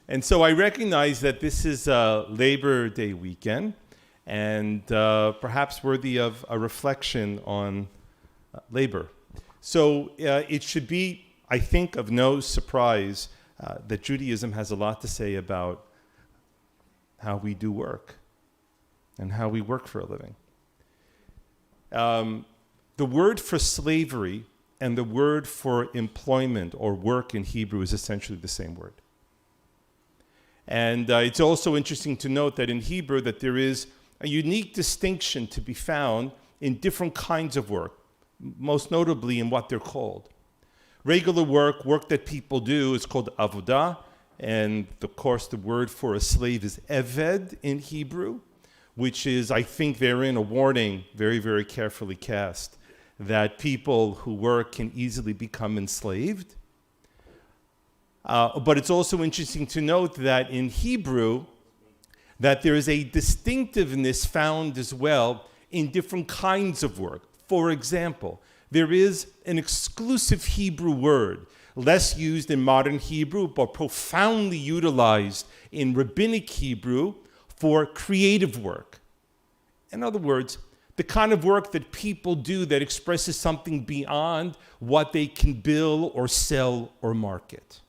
And so I recognize that this is a Labor Day weekend and perhaps worthy of a reflection on labor. So it should be, I think, of no surprise that Judaism has a lot to say about how we do work and how we work for a living. The word for slavery and the word for employment or work in Hebrew is essentially the same word. And it's also interesting to note that in Hebrew that there is a unique distinction to be found in different kinds of work, most notably in what they're called. Regular work that people do, is called avodah, and of course the word for a slave is eved in Hebrew, which is, I think, therein a warning, very, very carefully cast, that people who work can easily become enslaved. But it's also interesting to note that in Hebrew, that there is a distinctiveness found as well in different kinds of work. For example, there is an exclusive Hebrew word, less used in modern Hebrew, but profoundly utilized in rabbinic Hebrew for creative work. In other words, the kind of work that people do that expresses something beyond what they can bill or sell or market.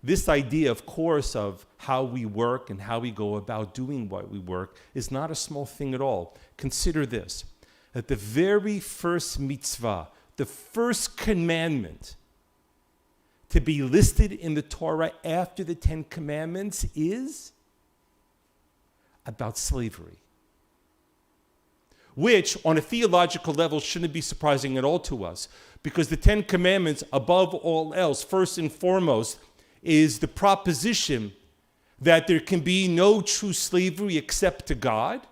This idea, of course, of how we work and how we go about doing what we work is not a small thing at all. Consider this, that the very first mitzvah, the first commandment to be listed in the Torah after the Ten Commandments is about slavery, which on a theological level shouldn't be surprising at all to us, because the Ten Commandments, above all else, first and foremost, is the proposition that there can be no true slavery except to God,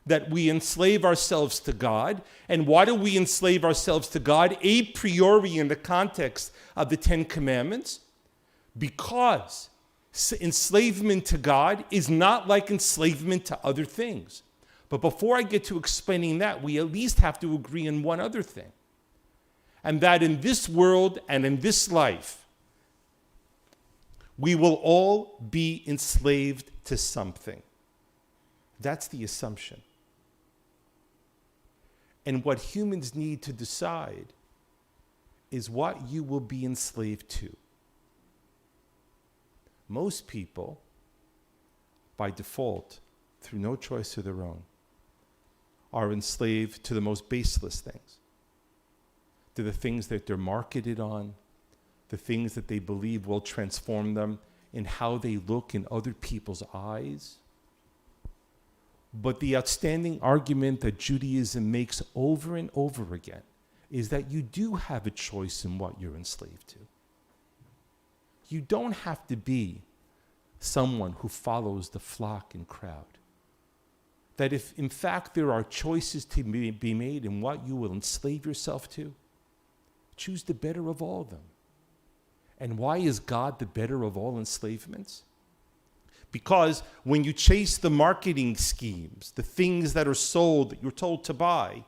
that we enslave ourselves to God. And why do we enslave ourselves to God a priori in the context of the Ten Commandments? Because enslavement to God is not like enslavement to other things. But before I get to explaining that, we at least have to agree on one other thing. And that in this world and in this life, we will all be enslaved to something. That's the assumption. And what humans need to decide is what you will be enslaved to. Most people, by default, through no choice of their own, are enslaved to the most baseless things, to the things that they're marketed on, the things that they believe will transform them in how they look in other people's eyes. But the outstanding argument that Judaism makes over and over again is that you do have a choice in what you're enslaved to. You don't have to be someone who follows the flock and crowd. That if, in fact, there are choices to be made in what you will enslave yourself to, choose the better of all of them. And why is God the better of all enslavements? Because when you chase the marketing schemes, the things that are sold that you're told to buy,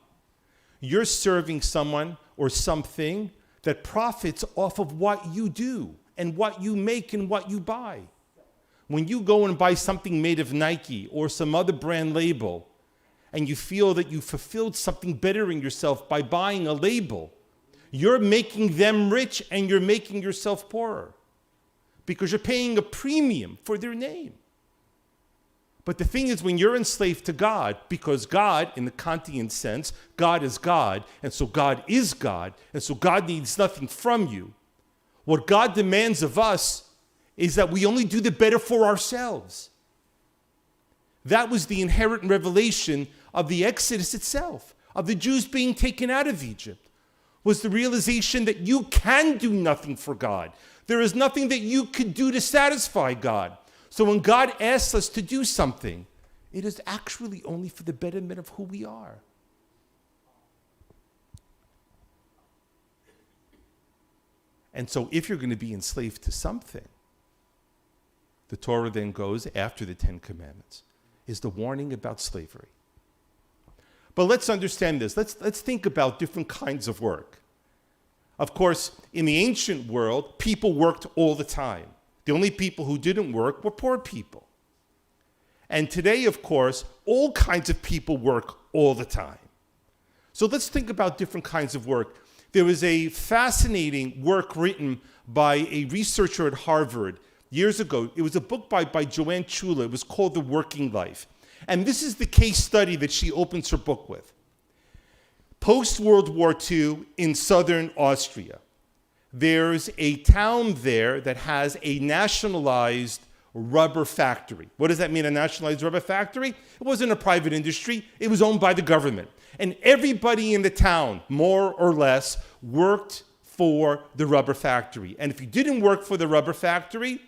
you're serving someone or something that profits off of what you do and what you make and what you buy. When you go and buy something made of Nike or some other brand label, and you feel that you fulfilled something better in yourself by buying a label, you're making them rich and you're making yourself poorer because you're paying a premium for their name. But the thing is, when you're enslaved to God, because God, in the Kantian sense, God is God, and so God is God, and so God needs nothing from you, what God demands of us is that we only do the better for ourselves. That was the inherent revelation of the Exodus itself, of the Jews being taken out of Egypt. Was the realization that you can do nothing for God. There is nothing that you could do to satisfy God. So when God asks us to do something, it is actually only for the betterment of who we are. And so if you're going to be enslaved to something, the Torah then goes after the Ten Commandments, is the warning about slavery. But let's understand this. Let's think about different kinds of work. Of course, in the ancient world, people worked all the time. The only people who didn't work were poor people. And today, of course, all kinds of people work all the time. So let's think about different kinds of work. There was a fascinating work written by a researcher at Harvard years ago. It was a book by Joanne Chula. It was called The Working Life. And this is the case study that she opens her book with. Post-World War II in southern Austria, there's a town there that has a nationalized rubber factory. What does that mean, a nationalized rubber factory? It wasn't a private industry. It was owned by the government. And everybody in the town, more or less, worked for the rubber factory. And if you didn't work for the rubber factory,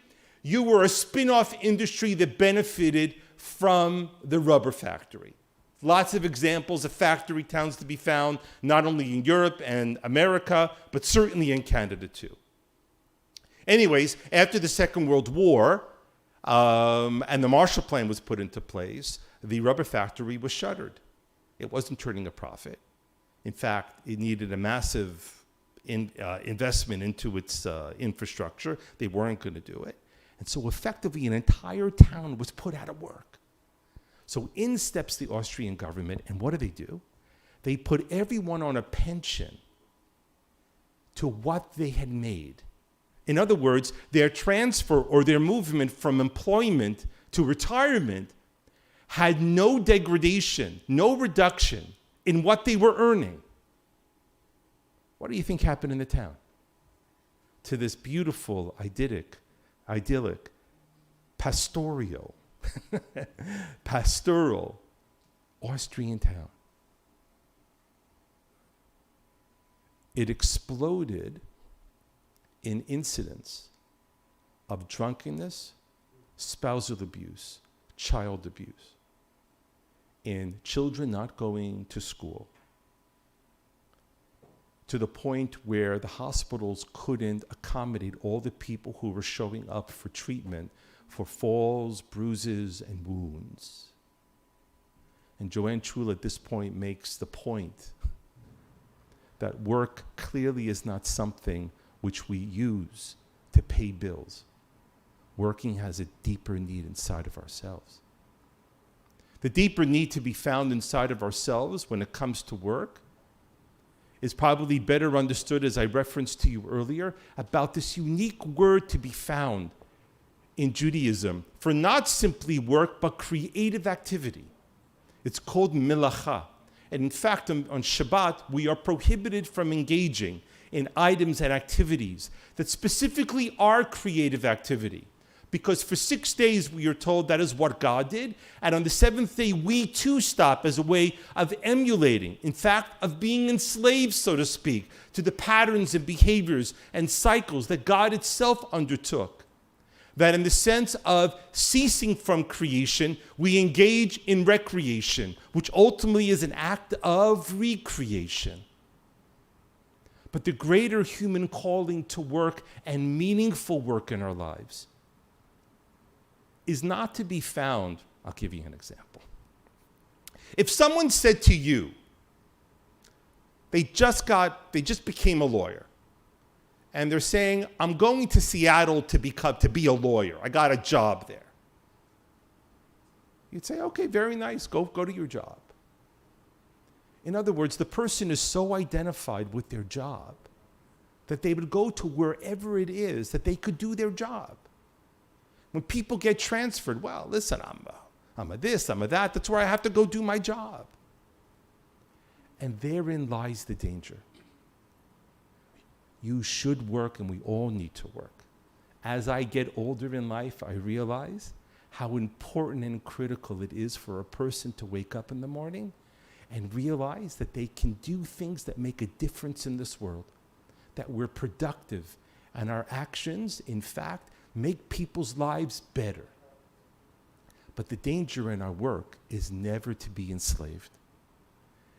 you were a spin-off industry that benefited from the rubber factory. Lots of examples of factory towns to be found, not only in Europe and America, but certainly in Canada too. Anyways, after the Second World War, and the Marshall Plan was put into place, the rubber factory was shuttered. It wasn't turning a profit. In fact, it needed a massive investment into its infrastructure. They weren't going to do it. And so effectively, an entire town was put out of work. So in steps the Austrian government, and what do? They put everyone on a pension to what they had made. In other words, their transfer or their movement from employment to retirement had no degradation, no reduction in what they were earning. What do you think happened in the town? To this beautiful, idyllic, pastoral Austrian town. It exploded in incidents of drunkenness, spousal abuse, child abuse, in children not going to school, to the point where the hospitals couldn't accommodate all the people who were showing up for treatment for falls, bruises, and wounds. And Joanne Chula at this point makes the point that work clearly is not something which we use to pay bills. Working has a deeper need inside of ourselves. The deeper need to be found inside of ourselves when it comes to work is probably better understood, as I referenced to you earlier, about this unique word to be found in Judaism for not simply work, but creative activity. It's called milacha. And in fact, on Shabbat, we are prohibited from engaging in items and activities that specifically are creative activity. Because for 6 days, we are told that is what God did. And on the seventh day, we too stop as a way of emulating, in fact, of being enslaved, so to speak, to the patterns and behaviors and cycles that God itself undertook. That in the sense of ceasing from creation, we engage in recreation, which ultimately is an act of recreation. But the greater human calling to work and meaningful work in our lives is not to be found. I'll give you an example. If someone said to you, they just became a lawyer, and they're saying, I'm going to Seattle to be a lawyer. I got a job there. You'd say, okay, very nice. Go to your job. In other words, the person is so identified with their job that they would go to wherever it is that they could do their job. When people get transferred, well, listen, I'm a this, I'm a that. That's where I have to go do my job. And therein lies the danger. You should work, and we all need to work. As I get older in life, I realize how important and critical it is for a person to wake up in the morning and realize that they can do things that make a difference in this world, that we're productive, and our actions, in fact, make people's lives better. But the danger in our work is never to be enslaved.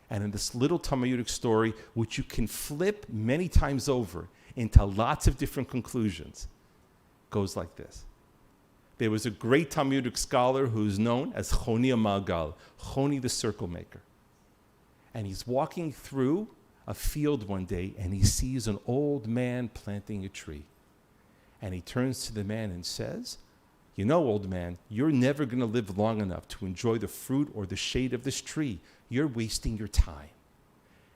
And in this little Talmudic story, which you can flip many times over into lots of different conclusions, goes like this. There was a great Talmudic scholar who's known as Choni Magal, Choni the circle maker. And he's walking through a field one day, and he sees an old man planting a tree. And he turns to the man and says, you know, old man, you're never going to live long enough to enjoy the fruit or the shade of this tree. You're wasting your time.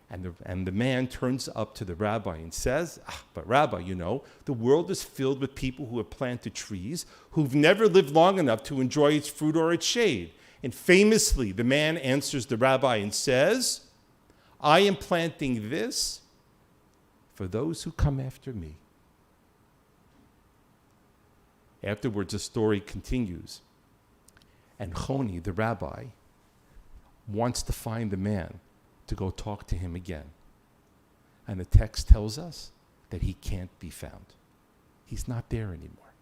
And the man turns up to the rabbi and says, but Rabbi, you know, the world is filled with people who have planted trees who've never lived long enough to enjoy its fruit or its shade. And famously, the man answers the rabbi and says, I am planting this for those who come after me. Afterwards, the story continues. And Choni, the rabbi, wants to find the man to go talk to him again. And the text tells us that he can't be found. He's not there anymore.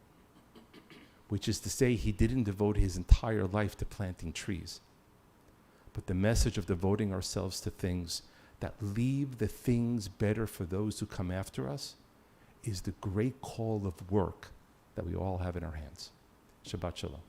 Which is to say, he didn't devote his entire life to planting trees. But the message of devoting ourselves to things that leave the things better for those who come after us is the great call of work that we all have in our hands. Shabbat Shalom.